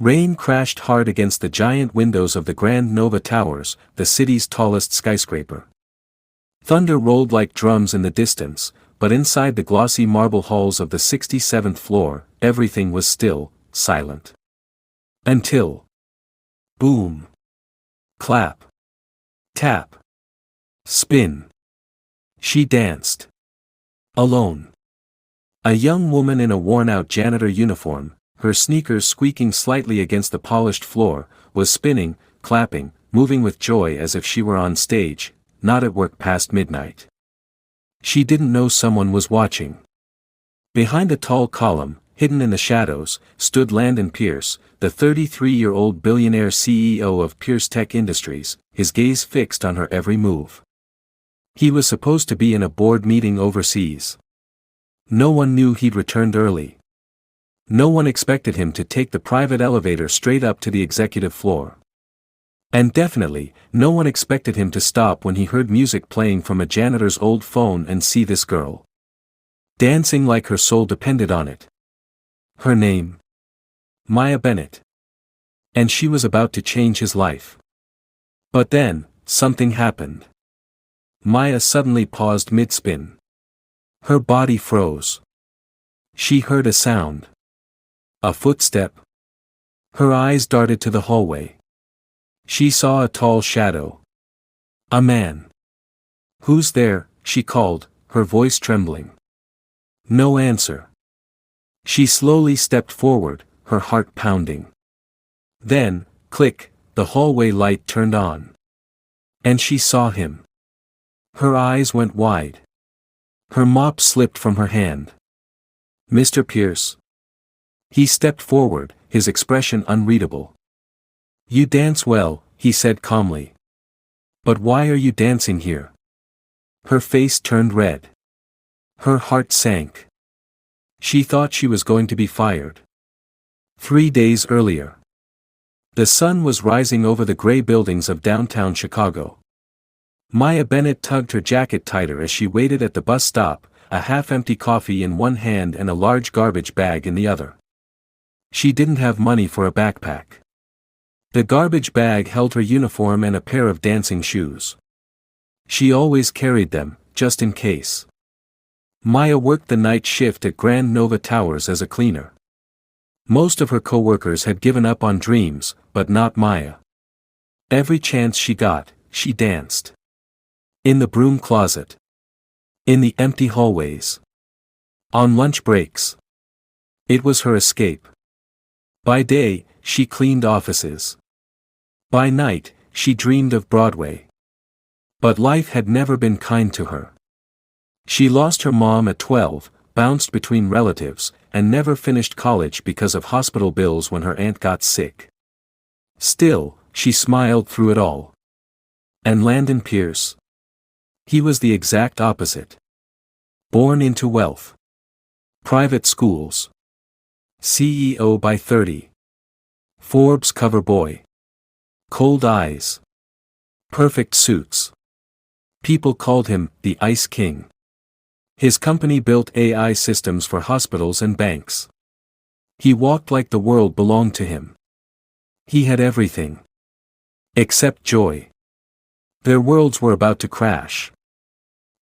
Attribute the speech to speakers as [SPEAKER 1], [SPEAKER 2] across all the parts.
[SPEAKER 1] Rain crashed hard against the giant windows of the Grand Nova Towers, the city's tallest skyscraper. Thunder rolled like drums in the distance, but inside the glossy marble halls of the 67th floor, everything was still, silent. Until... boom. Clap. Tap. Spin. She danced. Alone. A young woman in a worn-out janitor uniform, her sneakers squeaking slightly against the polished floor, was spinning, clapping, moving with joy as if she were on stage, not at work past midnight. She didn't know someone was watching. Behind a tall column, hidden in the shadows, stood Landon Pierce, the 33-year-old billionaire CEO of Pierce Tech Industries, his gaze fixed on her every move. He was supposed to be in a board meeting overseas. No one knew he'd returned early. No one expected him to take the private elevator straight up to the executive floor. And definitely, no one expected him to stop when he heard music playing from a janitor's old phone and see this girl. Dancing like her soul depended on it. Her name? Maya Bennett. And she was about to change his life. But then, something happened. Maya suddenly paused mid-spin. Her body froze. She heard a sound. A footstep. Her eyes darted to the hallway. She saw a tall shadow. A man. "Who's there?" she called, her voice trembling. No answer. She slowly stepped forward, her heart pounding. Then, click, the hallway light turned on. And she saw him. Her eyes went wide. Her mop slipped from her hand. "Mr. Pierce." He stepped forward, his expression unreadable. "You dance well," he said calmly. "But why are you dancing here?" Her face turned red. Her heart sank. She thought she was going to be fired. 3 days earlier. The sun was rising over the gray buildings of downtown Chicago. Maya Bennett tugged her jacket tighter as she waited at the bus stop, a half-empty coffee in one hand and a large garbage bag in the other. She didn't have money for a backpack. The garbage bag held her uniform and a pair of dancing shoes. She always carried them, just in case. Maya worked the night shift at Grand Nova Towers as a cleaner. Most of her co-workers had given up on dreams, but not Maya. Every chance she got, she danced. In the broom closet. In the empty hallways. On lunch breaks. It was her escape. By day, she cleaned offices. By night, she dreamed of Broadway. But life had never been kind to her. She lost her mom at 12, bounced between relatives, and never finished college because of hospital bills when her aunt got sick. Still, she smiled through it all. And Landon Pierce? He was the exact opposite. Born into wealth. Private schools. CEO by 30. Forbes cover boy. Cold eyes. Perfect suits. People called him the Ice King. His company built AI systems for hospitals and banks. He walked like the world belonged to him. He had everything. Except joy. Their worlds were about to crash.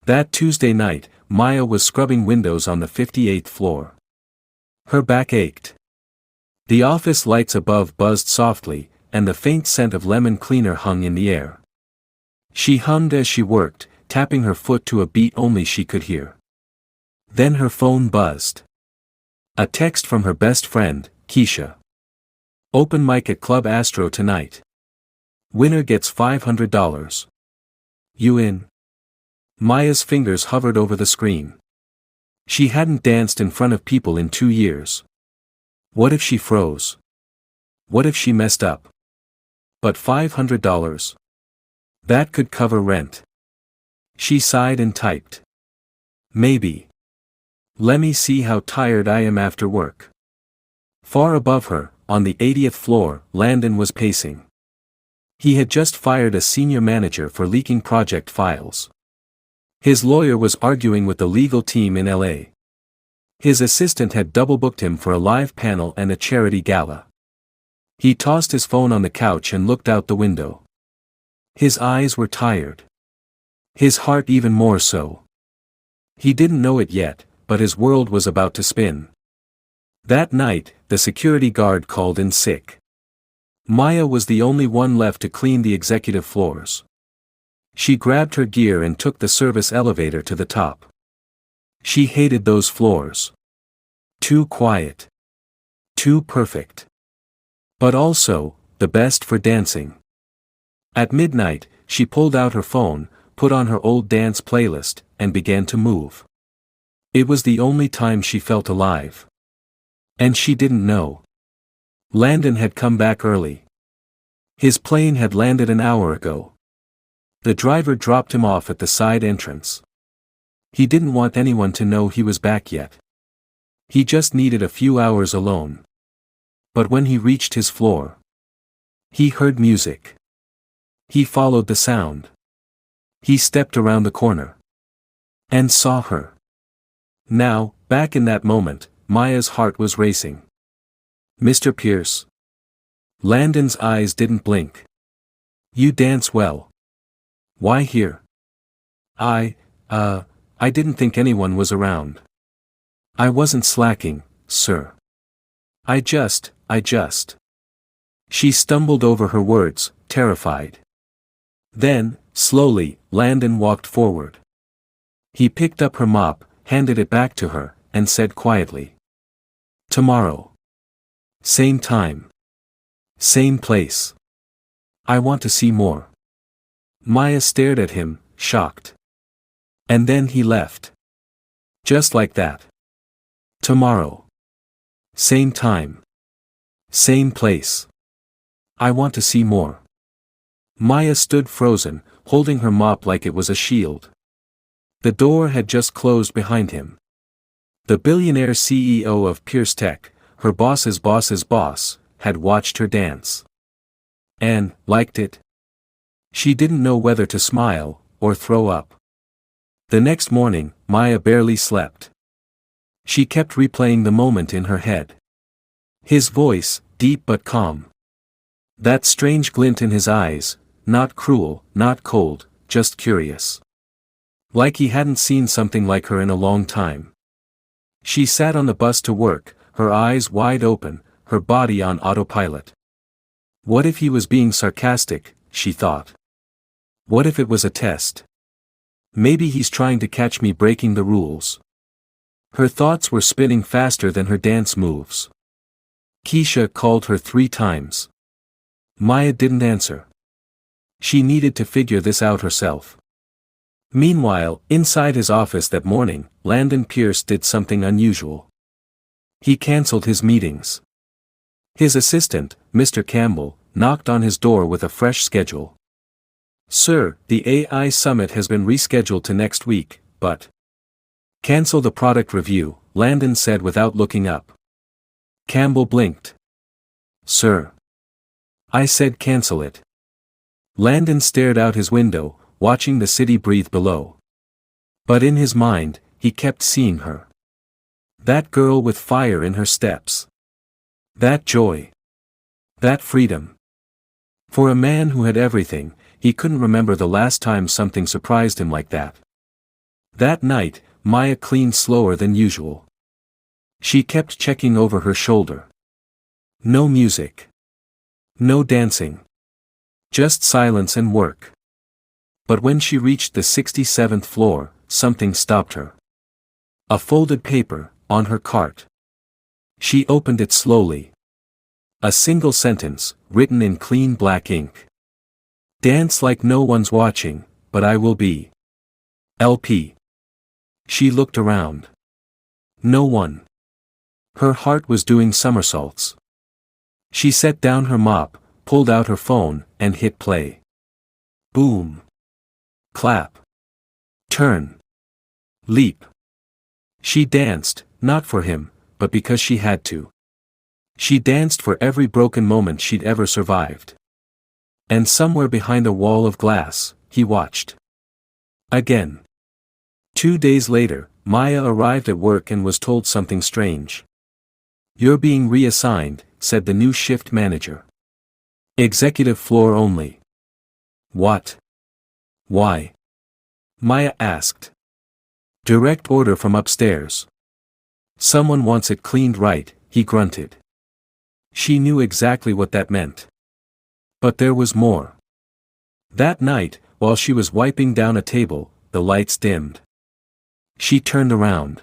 [SPEAKER 1] That Tuesday night, Maya was scrubbing windows on the 58th floor. Her back ached. The office lights above buzzed softly, and the faint scent of lemon cleaner hung in the air. She hummed as she worked, tapping her foot to a beat only she could hear. Then her phone buzzed. A text from her best friend, Keisha. "Open mic at Club Astro tonight. Winner gets $500. You in?" Maya's fingers hovered over the screen. She hadn't danced in front of people in 2 years. What if she froze? What if she messed up? But $500? That could cover rent. She sighed and typed. Maybe. Let me see how tired I am after work. Far above her, on the 80th floor, Landon was pacing. He had just fired a senior manager for leaking project files. His lawyer was arguing with the legal team in LA. His assistant had double-booked him for a live panel and a charity gala. He tossed his phone on the couch and looked out the window. His eyes were tired. His heart even more so. He didn't know it yet, but his world was about to spin. That night, the security guard called in sick. Maya was the only one left to clean the executive floors. She grabbed her gear and took the service elevator to the top. She hated those floors. Too quiet. Too perfect. But also, the best for dancing. At midnight, she pulled out her phone, put on her old dance playlist, and began to move. It was the only time she felt alive. And she didn't know. Landon had come back early. His plane had landed an hour ago. The driver dropped him off at the side entrance. He didn't want anyone to know he was back yet. He just needed a few hours alone. But when he reached his floor, he heard music. He followed the sound. He stepped around the corner. And saw her. Now, back in that moment, Maya's heart was racing. Mr. Pierce. Landon's eyes didn't blink. You dance well. Why here? I didn't think anyone was around. I wasn't slacking, sir. I just. She stumbled over her words, terrified. Then, slowly, Landon walked forward. He picked up her mop, handed it back to her, and said quietly. Tomorrow. Same time. Same place. I want to see more. Maya stared at him, shocked. And then he left. Just like that. Tomorrow. Same time. Same place. I want to see more. Maya stood frozen, holding her mop like it was a shield. The door had just closed behind him. The billionaire CEO of Pierce Tech, her boss's boss's boss, had watched her dance. And, liked it. She didn't know whether to smile, or throw up. The next morning, Maya barely slept. She kept replaying the moment in her head. His voice, deep but calm. That strange glint in his eyes, not cruel, not cold, just curious. Like he hadn't seen something like her in a long time. She sat on the bus to work, her eyes wide open, her body on autopilot. What if he was being sarcastic, she thought. What if it was a test? Maybe he's trying to catch me breaking the rules. Her thoughts were spinning faster than her dance moves. Keisha called her 3 times. Maya didn't answer. She needed to figure this out herself. Meanwhile, inside his office that morning, Landon Pierce did something unusual. He canceled his meetings. His assistant, Mr. Campbell, knocked on his door with a fresh schedule. Sir, the AI summit has been rescheduled to next week, but... Cancel the product review, Landon said without looking up. Campbell blinked. Sir. I said cancel it. Landon stared out his window, watching the city breathe below. But in his mind, he kept seeing her. That girl with fire in her steps. That joy. That freedom. For a man who had everything, he couldn't remember the last time something surprised him like that. That night, Maya cleaned slower than usual. She kept checking over her shoulder. No music. No dancing. Just silence and work. But when she reached the 67th floor, something stopped her. A folded paper, on her cart. She opened it slowly. A single sentence, written in clean black ink. Dance like no one's watching, but I will be. LP. She looked around. No one. Her heart was doing somersaults. She set down her mop, pulled out her phone, and hit play. Boom. Clap. Turn. Leap. She danced, not for him, but because she had to. She danced for every broken moment she'd ever survived. And somewhere behind a wall of glass, he watched. Again. 2 days later, Maya arrived at work and was told something strange. You're being reassigned, said the new shift manager. Executive floor only. What? Why? Maya asked. Direct order from upstairs. Someone wants it cleaned right, he grunted. She knew exactly what that meant. But there was more. That night, while she was wiping down a table, the lights dimmed. She turned around.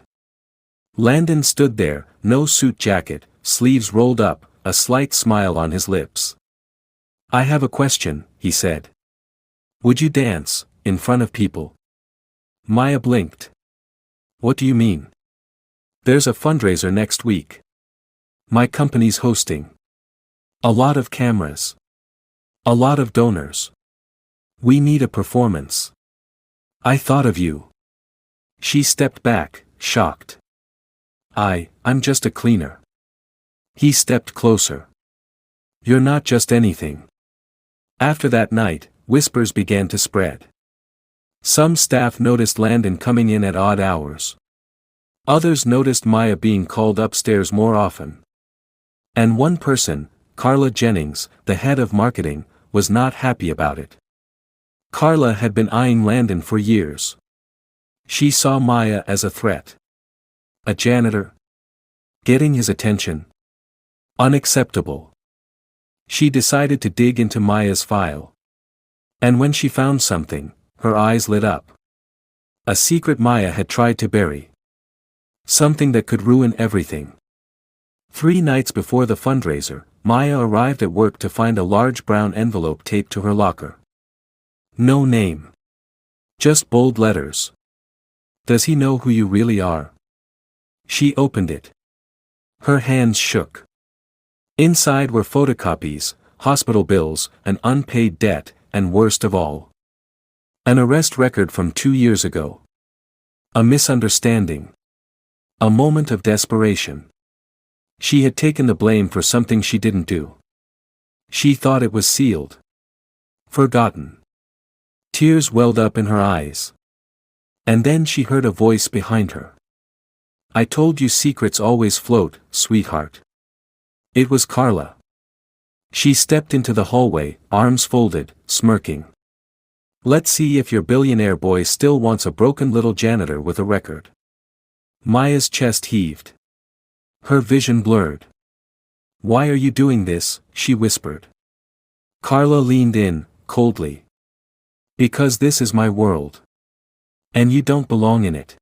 [SPEAKER 1] Landon stood there, no suit jacket, sleeves rolled up, a slight smile on his lips. I have a question, he said. Would you dance, in front of people? Maya blinked. What do you mean? There's a fundraiser next week. My company's hosting. A lot of cameras. A lot of donors. We need a performance. I thought of you. She stepped back, shocked. I'm just a cleaner. He stepped closer. You're not just anything. After that night, whispers began to spread. Some staff noticed Landon coming in at odd hours. Others noticed Maya being called upstairs more often. And one person, Carla Jennings, the head of marketing, was not happy about it. Carla had been eyeing Landon for years. She saw Maya as a threat. A janitor? Getting his attention? Unacceptable. She decided to dig into Maya's file. And when she found something, her eyes lit up. A secret Maya had tried to bury. Something that could ruin everything. 3 nights before the fundraiser, Maya arrived at work to find a large brown envelope taped to her locker. No name. Just bold letters. Does he know who you really are? She opened it. Her hands shook. Inside were photocopies, hospital bills, an unpaid debt, and worst of all, an arrest record from 2 years ago. A misunderstanding. A moment of desperation. She had taken the blame for something she didn't do. She thought it was sealed. Forgotten. Tears welled up in her eyes. And then she heard a voice behind her. I told you secrets always float, sweetheart. It was Carla. She stepped into the hallway, arms folded, smirking. Let's see if your billionaire boy still wants a broken little janitor with a record. Maya's chest heaved. Her vision blurred. Why are you doing this? She whispered. Carla leaned in, coldly. Because this is my world. And you don't belong in it.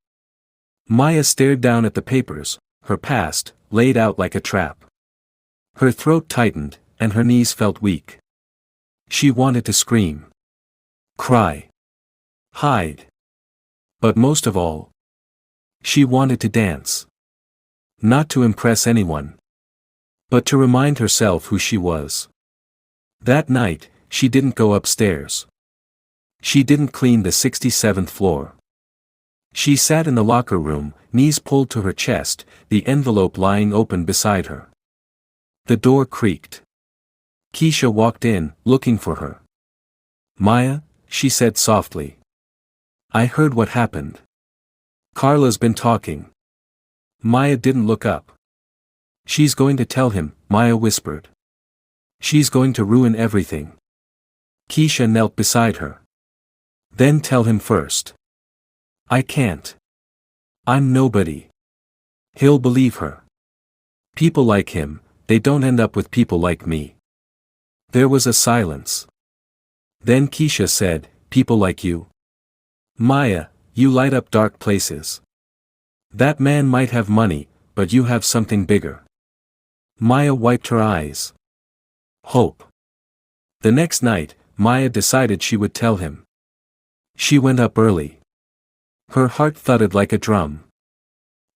[SPEAKER 1] Maya stared down at the papers, her past, laid out like a trap. Her throat tightened, and her knees felt weak. She wanted to scream. Cry. Hide. But most of all, she wanted to dance. Not to impress anyone, but to remind herself who she was. That night, she didn't go upstairs. She didn't clean the 67th floor. She sat in the locker room, knees pulled to her chest, the envelope lying open beside her. The door creaked. Keisha walked in, looking for her. Maya, she said softly. I heard what happened. Carla's been talking. Maya didn't look up. She's going to tell him, Maya whispered. She's going to ruin everything. Keisha knelt beside her. Then tell him first. I can't. I'm nobody. He'll believe her. People like him, they don't end up with people like me. There was a silence. Then Keisha said, people like you? Maya, you light up dark places. That man might have money, but you have something bigger. Maya wiped her eyes. Hope. The next night, Maya decided she would tell him. She went up early. Her heart thudded like a drum.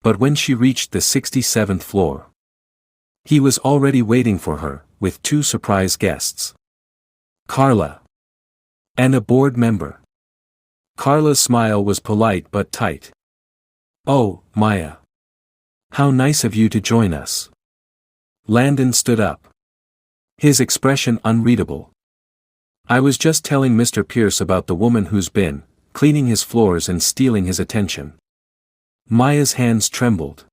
[SPEAKER 1] But when she reached the 67th floor, he was already waiting for her, with 2 surprise guests. Carla. And a board member. Carla's smile was polite but tight. Oh, Maya. How nice of you to join us. Landon stood up. His expression unreadable. I was just telling Mr. Pierce about the woman who's been cleaning his floors and stealing his attention. Maya's hands trembled.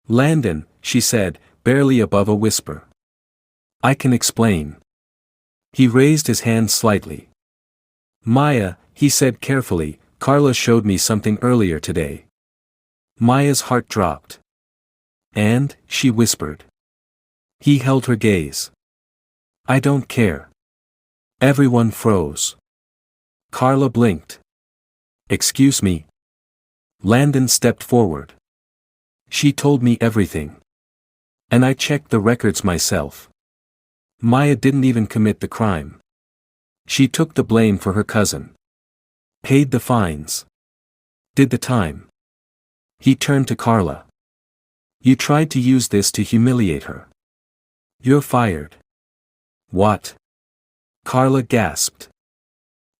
[SPEAKER 1] Landon, she said, barely above a whisper. I can explain. He raised his hand slightly. Maya, he said carefully, Carla showed me something earlier today. Maya's heart dropped. And, she whispered. He held her gaze. I don't care. Everyone froze. Carla blinked. Excuse me. Landon stepped forward. She told me everything. And I checked the records myself. Maya didn't even commit the crime. She took the blame for her cousin. Paid the fines. Did the time. He turned to Carla. You tried to use this to humiliate her. You're fired. What? Carla gasped.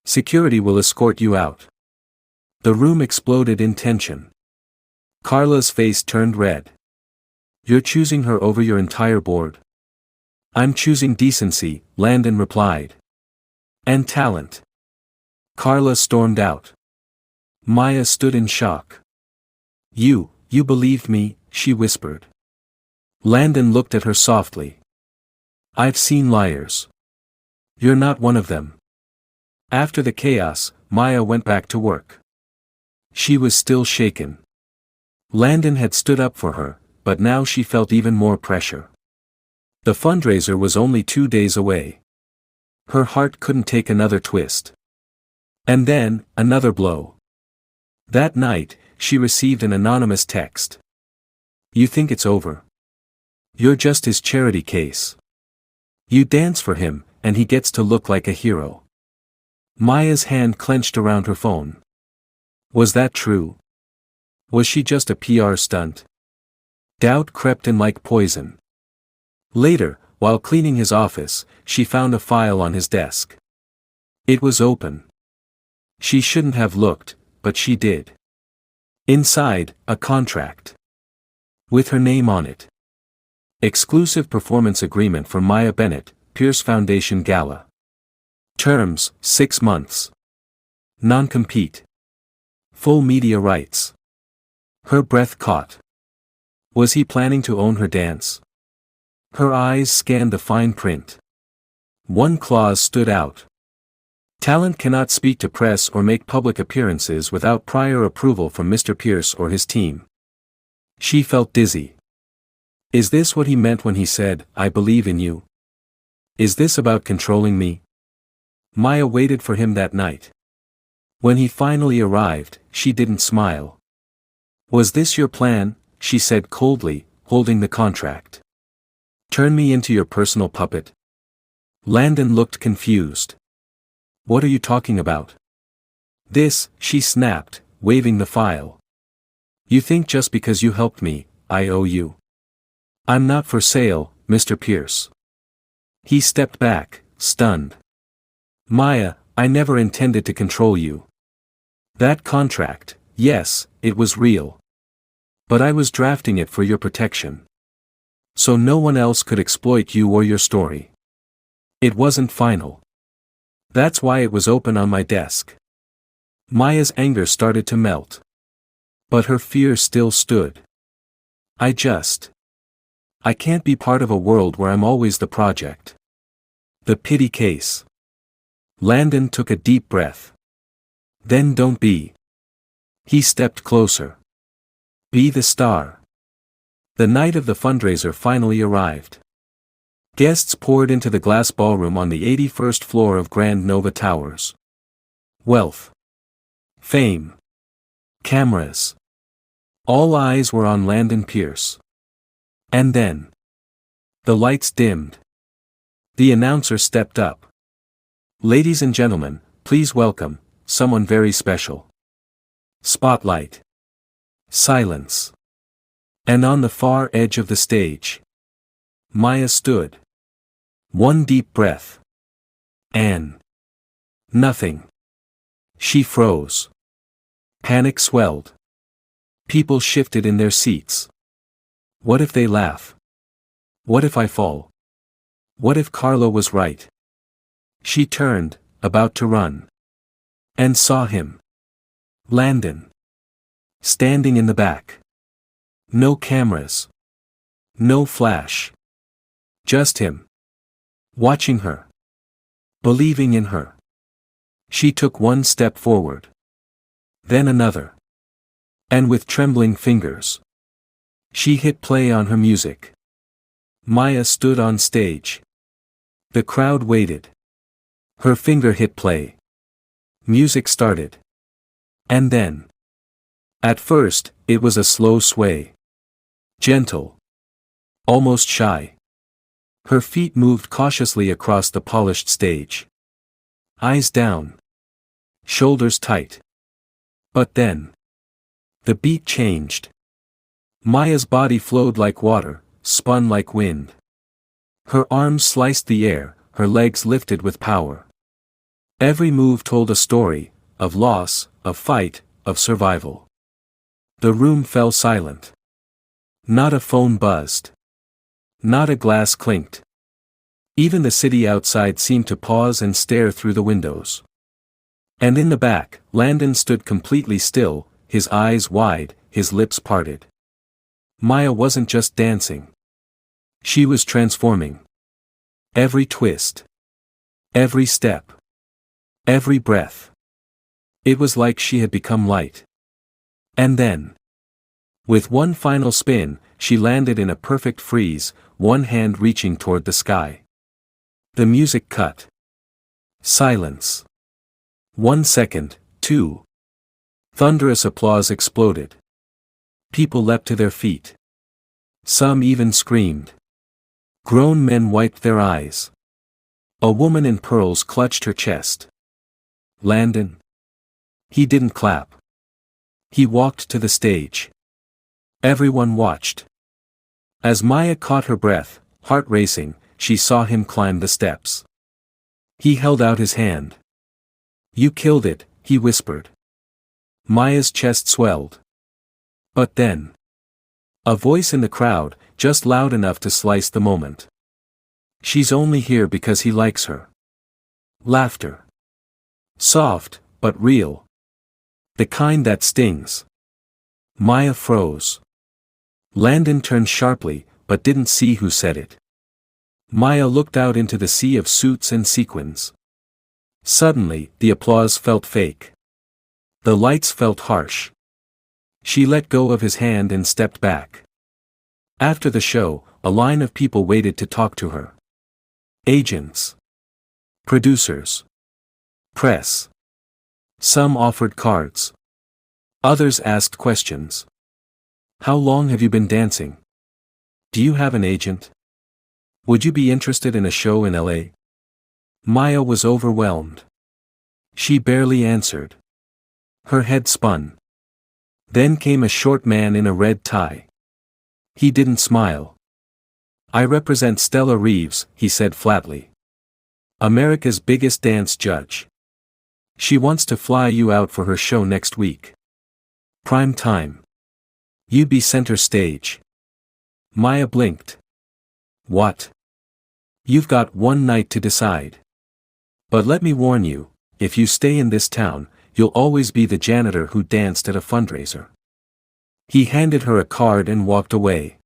[SPEAKER 1] Security will escort you out. The room exploded in tension. Carla's face turned red. You're choosing her over your entire board? I'm choosing decency, Landon replied. And talent. Carla stormed out. Maya stood in shock. You believed me, she whispered. Landon looked at her softly. I've seen liars. You're not one of them. After the chaos, Maya went back to work. She was still shaken. Landon had stood up for her, but now she felt even more pressure. The fundraiser was only 2 days away. Her heart couldn't take another twist. And then, another blow. That night, she received an anonymous text. You think it's over? You're just his charity case. You dance for him, and he gets to look like a hero. Maya's hand clenched around her phone. Was that true? Was she just a PR stunt? Doubt crept in like poison. Later, while cleaning his office, she found a file on his desk. It was open. She shouldn't have looked, but she did. Inside, a contract. With her name on it. Exclusive performance agreement for Maya Bennett, Pierce Foundation Gala. Terms, 6 months. Non-compete. Full media rights. Her breath caught. Was he planning to own her dance? Her eyes scanned the fine print. One clause stood out. Talent cannot speak to press or make public appearances without prior approval from Mr. Pierce or his team. She felt dizzy. Is this what he meant when he said, I believe in you? Is this about controlling me? Maya waited for him that night. When he finally arrived, she didn't smile. Was this your plan? She said coldly, holding the contract. Turn me into your personal puppet? Landon looked confused. What are you talking about? This, she snapped, waving the file. You think just because you helped me, I owe you. I'm not for sale, Mr. Pierce. He stepped back, stunned. Maya, I never intended to control you. That contract, yes, it was real. But I was drafting it for your protection. So no one else could exploit you or your story. It wasn't final. That's why it was open on my desk. Maya's anger started to melt. But her fear still stood. I can't be part of a world where I'm always the project. The pity case. Landon took a deep breath. Then don't be. He stepped closer. Be the star. The night of the fundraiser finally arrived. Guests poured into the glass ballroom on the 81st floor of Grand Nova Towers. Wealth. Fame. Cameras. All eyes were on Landon Pierce. And then. The lights dimmed. The announcer stepped up. Ladies and gentlemen, please welcome, someone very special. Spotlight. Silence. And on the far edge of the stage. Maya stood. One deep breath. And. Nothing. She froze. Panic swelled. People shifted in their seats. What if they laugh? What if I fall? What if Carla was right? She turned, about to run. And saw him. Landon. Standing in the back. No cameras. No flash. Just him. Watching her. Believing in her. She took one step forward. Then another. And with trembling fingers, she hit play on her music. Maya stood on stage. The crowd waited. Her finger hit play. Music started. And then. At first, it was a slow sway. Gentle. Almost shy. Her feet moved cautiously across the polished stage. Eyes down. Shoulders tight. But then. The beat changed. Maya's body flowed like water, spun like wind. Her arms sliced the air, her legs lifted with power. Every move told a story, of loss, of fight, of survival. The room fell silent. Not a phone buzzed. Not a glass clinked. Even the city outside seemed to pause and stare through the windows. And in the back, Landon stood completely still, his eyes wide, his lips parted. Maya wasn't just dancing. She was transforming. Every twist. Every step. Every breath. It was like she had become light. And then. With one final spin, she landed in a perfect freeze, one hand reaching toward the sky. The music cut. Silence. 1 second, 2. Thunderous applause exploded. People leapt to their feet. Some even screamed. Grown men wiped their eyes. A woman in pearls clutched her chest. Landon. He didn't clap. He walked to the stage. Everyone watched. As Maya caught her breath, heart racing, she saw him climb the steps. He held out his hand. "You killed it," he whispered. Maya's chest swelled. But then. A voice in the crowd, just loud enough to slice the moment. "She's only here because he likes her." Laughter. Soft, but real. The kind that stings. Maya froze. Landon turned sharply, but didn't see who said it. Maya looked out into the sea of suits and sequins. Suddenly, the applause felt fake. The lights felt harsh. She let go of his hand and stepped back. After the show, a line of people waited to talk to her. Agents. Producers. Press. Some offered cards. Others asked questions. "How long have you been dancing? Do you have an agent? Would you be interested in a show in LA?" Maya was overwhelmed. She barely answered. Her head spun. Then came a short man in a red tie. He didn't smile. "I represent Stella Reeves," he said flatly. "America's biggest dance judge. She wants to fly you out for her show next week. Prime time. You'd be center stage." Maya blinked. "What?" "You've got one night to decide. But let me warn you, if you stay in this town, you'll always be the janitor who danced at a fundraiser." He handed her a card and walked away.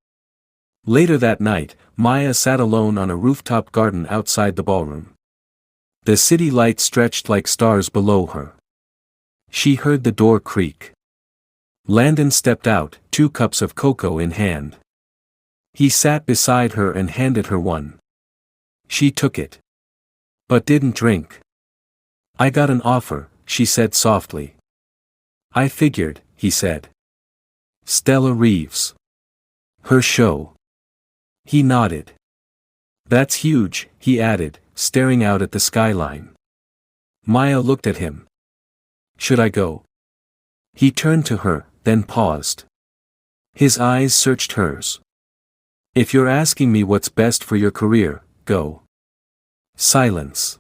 [SPEAKER 1] Later that night, Maya sat alone on a rooftop garden outside the ballroom. The city lights stretched like stars below her. She heard the door creak. Landon stepped out, 2 cups of cocoa in hand. He sat beside her and handed her one. She took it. But didn't drink. "I got an offer," she said softly. "I figured," he said. "Stella Reeves. Her show." He nodded. "That's huge," he added, staring out at the skyline. Maya looked at him. "Should I go?" He turned to her, then paused. His eyes searched hers. "If you're asking me what's best for your career, go." Silence.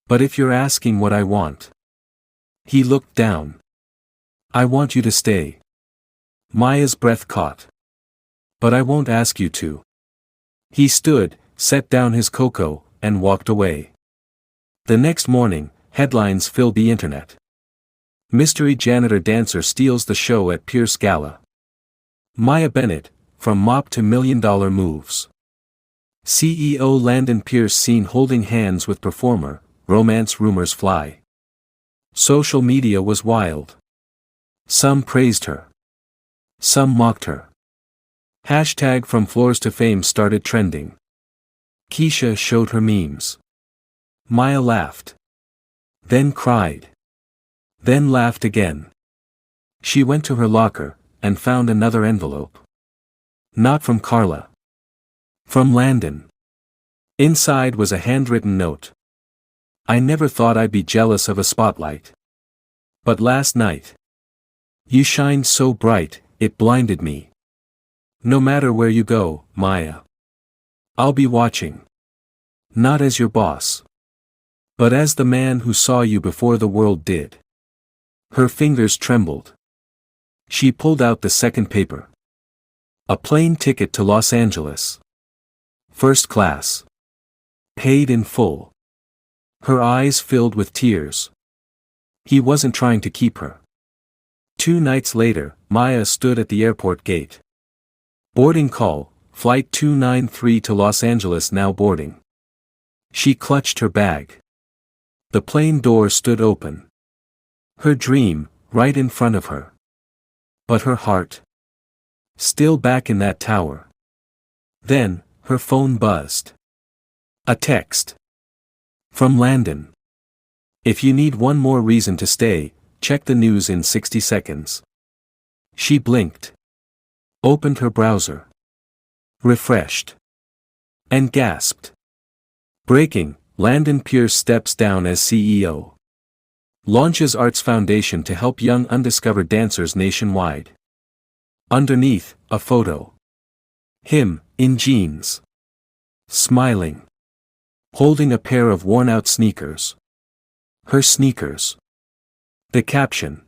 [SPEAKER 1] "But if you're asking what I want." He looked down. "I want you to stay." Maya's breath caught. "But I won't ask you to." He stood, set down his cocoa, and walked away. The next morning, headlines filled the internet. Mystery janitor dancer steals the show at Pierce Gala. Maya Bennett, from mop to $1 million moves. CEO Landon Pierce seen holding hands with performer, romance rumors fly. Social media was wild. Some praised her. Some mocked her. Hashtag from floors to fame started trending. Keisha showed her memes. Maya laughed. Then cried. Then laughed again. She went to her locker, and found another envelope. Not from Carla. From Landon. Inside was a handwritten note. I never thought I'd be jealous of a spotlight. But last night. You shined so bright, it blinded me. No matter where you go, Maya. I'll be watching. Not as your boss. But as the man who saw you before the world did. Her fingers trembled. She pulled out the second paper. A plane ticket to Los Angeles. First class. Paid in full. Her eyes filled with tears. He wasn't trying to keep her. 2 nights later, Maya stood at the airport gate. Boarding call, Flight 293 to Los Angeles now boarding. She clutched her bag. The plane door stood open. Her dream, right in front of her. But her heart? Still back in that tower. Then, her phone buzzed. A text. From Landon. If you need one more reason to stay, check the news in 60 seconds. She blinked. Opened her browser. Refreshed. And gasped. Breaking, Landon Pierce steps down as CEO. Launches Arts Foundation to help young undiscovered dancers nationwide. Underneath, a photo. Him, in jeans. Smiling. Holding a pair of worn-out sneakers. Her sneakers. The caption.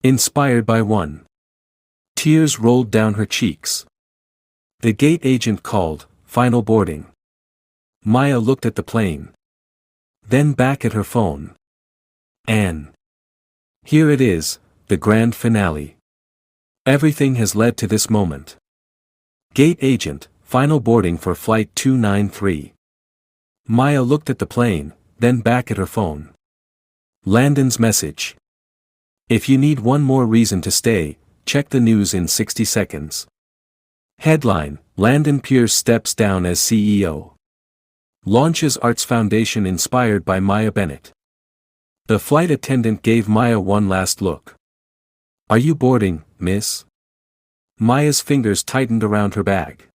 [SPEAKER 1] Inspired by one. Tears rolled down her cheeks. The gate agent called, final boarding. Maya looked at the plane. Then back at her phone. And here it is, the grand finale. Everything has led to this moment. Gate agent, final boarding for Flight 293. Maya looked at the plane, then back at her phone. Landon's message. If you need one more reason to stay, check the news in 60 seconds. Headline, Landon Pierce steps down as CEO. Launches Arts Foundation inspired by Maya Bennett. The flight attendant gave Maya one last look. Are you boarding, miss? Maya's fingers tightened around her bag.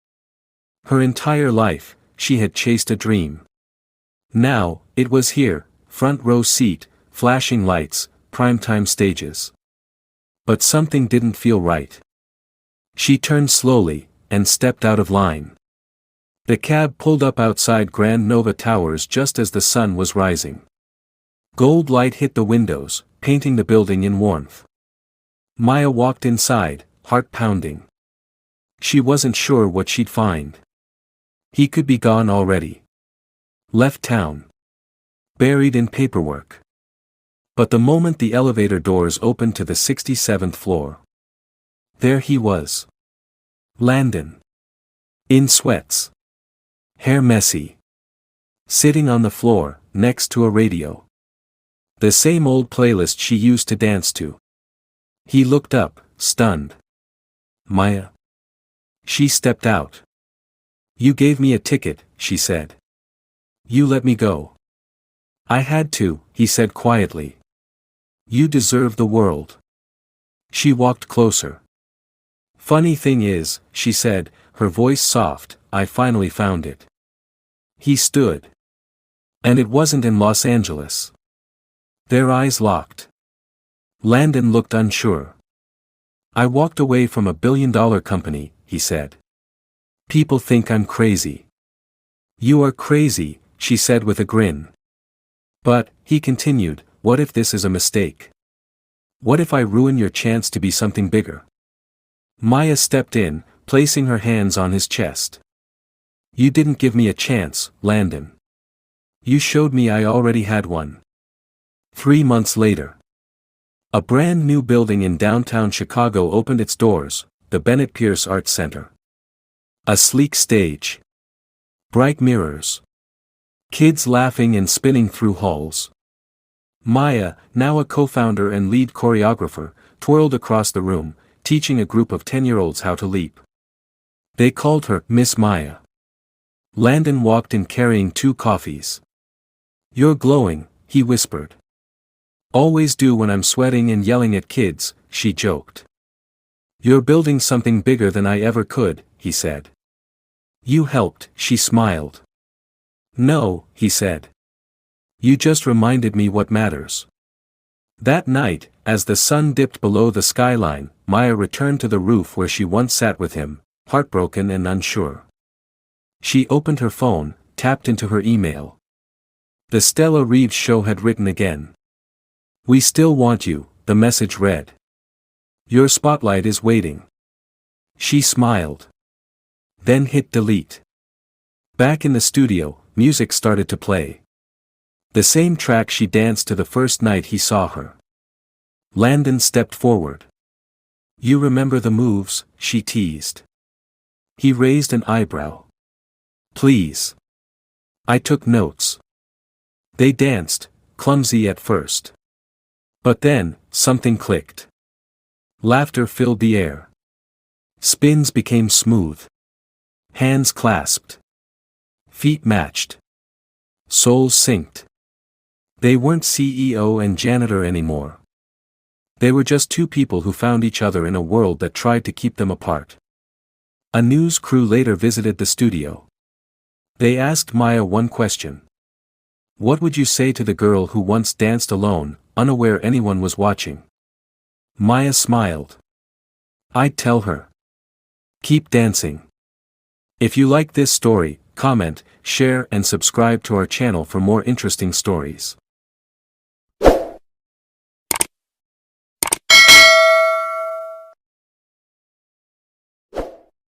[SPEAKER 1] Her entire life, she had chased a dream. Now, it was here, front row seat, flashing lights, primetime stages. But something didn't feel right. She turned slowly, and stepped out of line. The cab pulled up outside Grand Nova Towers just as the sun was rising. Gold light hit the windows, painting the building in warmth. Maya walked inside, heart pounding. She wasn't sure what she'd find. He could be gone already. Left town. Buried in paperwork. But the moment the elevator doors opened to the 67th floor. There he was. Landon. In sweats. Hair messy. Sitting on the floor, next to a radio. The same old playlist she used to dance to. He looked up, stunned. Maya. She stepped out. You gave me a ticket, she said. You let me go. I had to, he said quietly. You deserve the world. She walked closer. Funny thing is, she said, her voice soft, I finally found it. He stood. And it wasn't in Los Angeles. Their eyes locked. Landon looked unsure. I walked away from a billion-dollar company, he said. People think I'm crazy. You are crazy, she said with a grin. But, he continued, what if this is a mistake? What if I ruin your chance to be something bigger? Maya stepped in, placing her hands on his chest. You didn't give me a chance, Landon. You showed me I already had one. 3 months later. A brand new building in downtown Chicago opened its doors, the Bennett Pierce Arts Center. A sleek stage. Bright mirrors. Kids laughing and spinning through halls. Maya, now a co-founder and lead choreographer, twirled across the room, teaching a group of 10-year-olds how to leap. They called her Miss Maya. Landon walked in carrying 2 coffees. "You're glowing," he whispered. "Always do when I'm sweating and yelling at kids," she joked. "You're building something bigger than I ever could," he said. "You helped," she smiled. "No," he said. "You just reminded me what matters." That night, as the sun dipped below the skyline, Maya returned to the roof where she once sat with him, heartbroken and unsure. She opened her phone, tapped into her email. The Stella Reeves show had written again. "We still want you," the message read. "Your spotlight is waiting." She smiled. Then hit delete. Back in the studio, music started to play. The same track she danced to the first night he saw her. Landon stepped forward. "You remember the moves?" she teased. He raised an eyebrow. "Please." "I took notes." They danced, clumsy at first. But then, something clicked. Laughter filled the air. Spins became smooth. Hands clasped. Feet matched. Souls synced. They weren't CEO and janitor anymore. They were just 2 people who found each other in a world that tried to keep them apart. A news crew later visited the studio. They asked Maya one question. "What would you say to the girl who once danced alone, unaware anyone was watching?" Maya smiled. "I'd tell her. Keep dancing." If you like this story, comment, share and subscribe to our channel for more interesting stories.